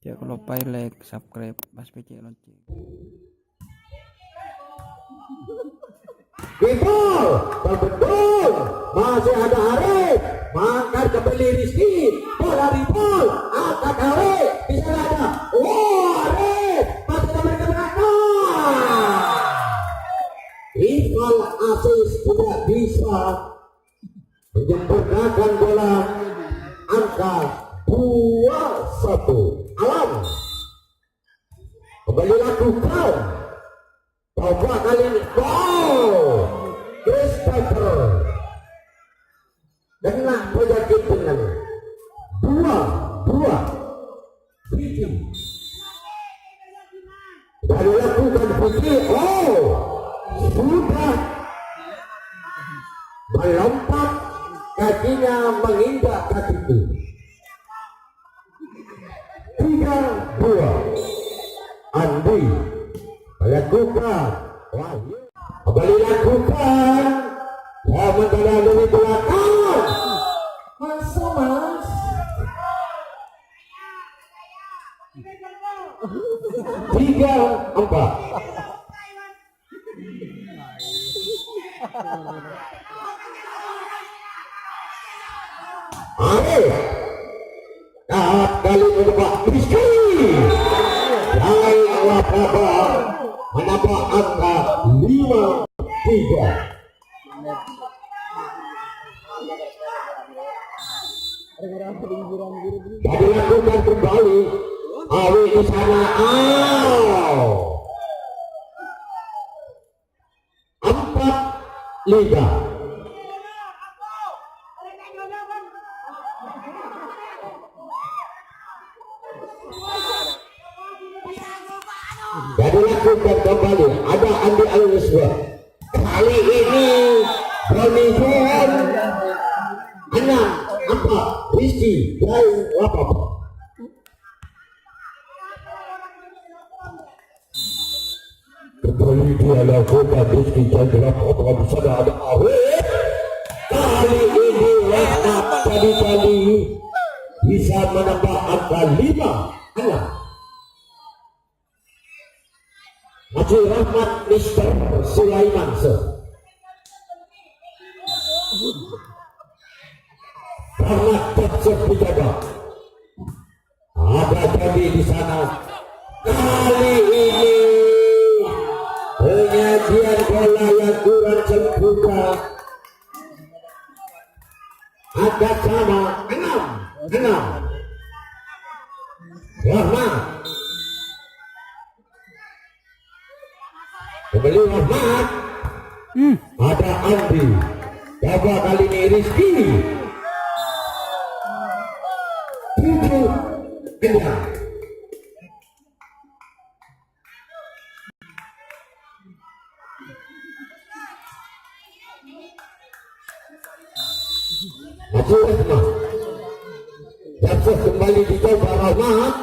Jangan lupa like, subscribe, pas PC lonceng. Gol, betul, masih ada Arif, mangkat kembali Rizky, bola ribol, angkat Arif, bisa ada, Arif, masih ada mereka berangkat. Iqbal Aziz tidak bisa menyempurnakan bola, angka 2-1. Alam kembali lakukan. Coba kali ini, Chris Piper kena penyakit dengan 2-2. Baru lakukan Putri, sudah melompat, kakinya menginjak kakiku. 3-2. Andi melakukan, kembali lakukan, sementara dari belakang, masuk mas, 3-4. Arif tahap kali menembak Rizky, yang Wapapa menambah angka 5-3. Jadi lakukan kembali Awi di sana. 4-3. Jadi lakukan kembali, ada Andi Al-Niswa. Kali ini Roni Johan 6-4. Rizky dan Wapapa. Kembali dia lakukan Rizky dan Wapapa. Di sana ada Awet. Kali ini Wapapa tadi bisa menambah angka 5-6. Haji Rahmat Mr. Sulaiman Rahmat tetap dijaga. Ada jadi di sana. Kali ini penyajian bola yang kurang sempurna. Ada sama 6-6. Rahmat kembali Rahmat, ada Andi. Coba kali ini Rizky. 7-6. Masih Rahmat. Jatuh kembali dicoba Rahmat.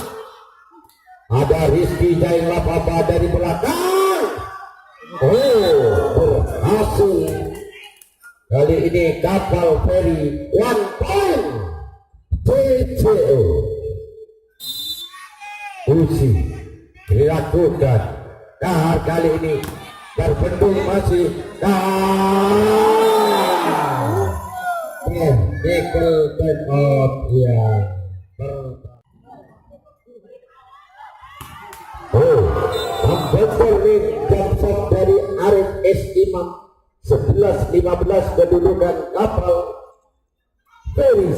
Ada Rizky Jain Wapapa dari belakang. Berhasil. Kali ini kapal feri 1 point TCO. Usi dilakukan. Kali ini terbendung masih technical time out yang membentuk jam shot dari Arif S. Imam. 11-15 kedudukan kapal feri.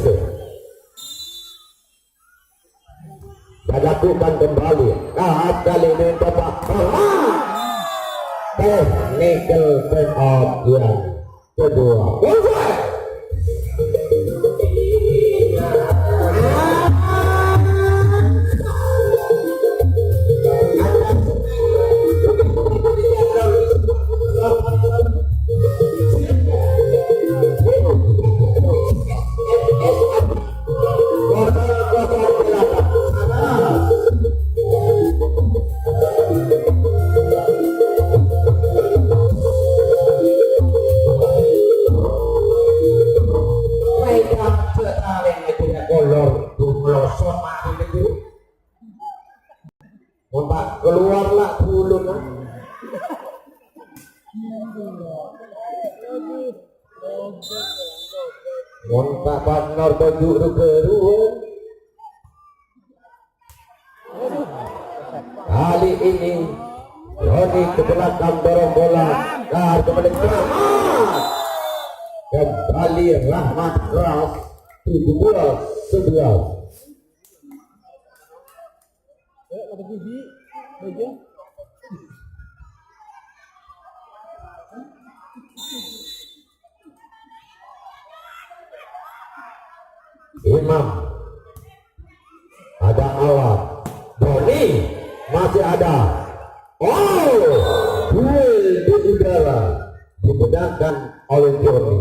Lakukan kembali. Kali ini coba technical time out yang kedua. Montak partner baju keruan. Kali ini Roni ke belakang dorong bola. Dar kepada Rahmat. Kembali Rahmat keras 17-11. Imam ada awal, Boni masih ada. Duel di udara dimenangkan oleh Joni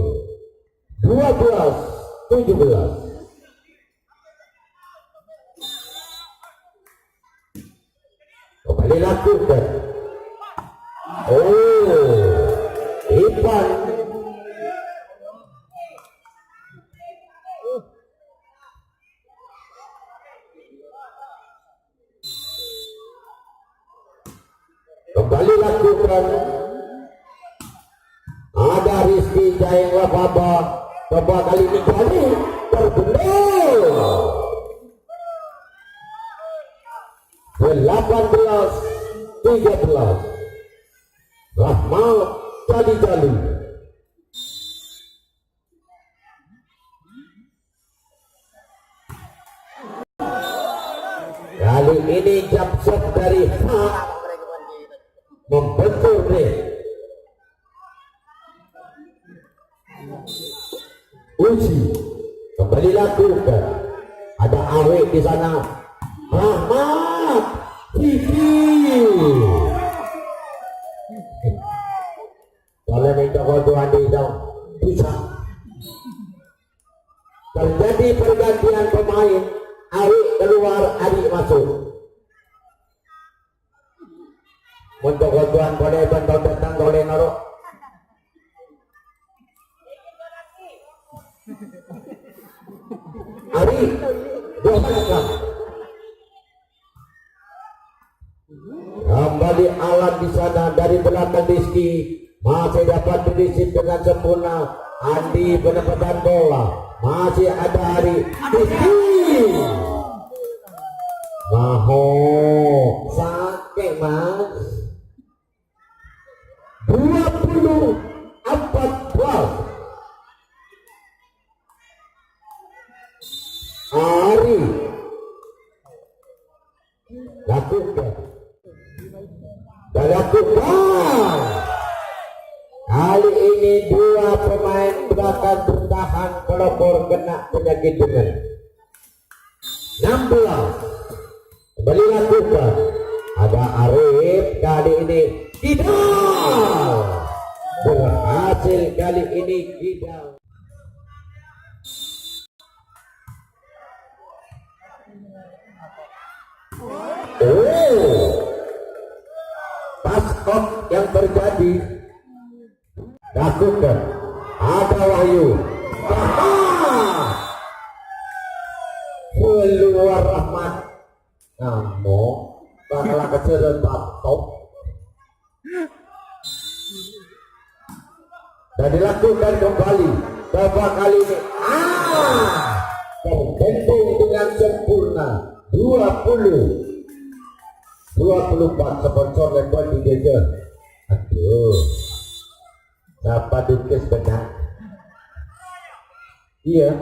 12-17. Kembali lakukan. Ipan kembali lakukan. Ada Rizky Jayeng Lapaba. Coba kali ini kali terbelah 18-13. Rahmat Jali-Jali. Kali ini jump shot dari Hak membentur nih. Uji kembali lakukan. Ada Awe di sana. Rahmat Vivi. Kalau minta bantuan di dalam bisa. Terjadi pergantian pemain. Awe keluar, Adi masuk. Untuk bantuan boleh bantuan datang boleh naruh. Ari, dua belakang. Kembali alat di sana dari belakang Rizky. Masih dapat dirisip dengan sempurna. Andi penempatan bola. Masih ada Ari. Rizky. Maho sakit mas. 20-14. Ari lakukan dan lakukan. Kali ini dua pemain belakang bertahan pelopor kena penyakit dengan 16. Kembali lakukan. Ada Arif kali ini tidak berhasil. Kali ini tidak. Paskok yang terjadi. Lakukan. Ada Wahyu. Keluar Rahmat. Namun bakal kecil top. Dan dilakukan kembali. Coba kali ini terbentuk dengan sempurna. 24 sponsor level di Deja. Aduh, siapa dukis benar? Iya.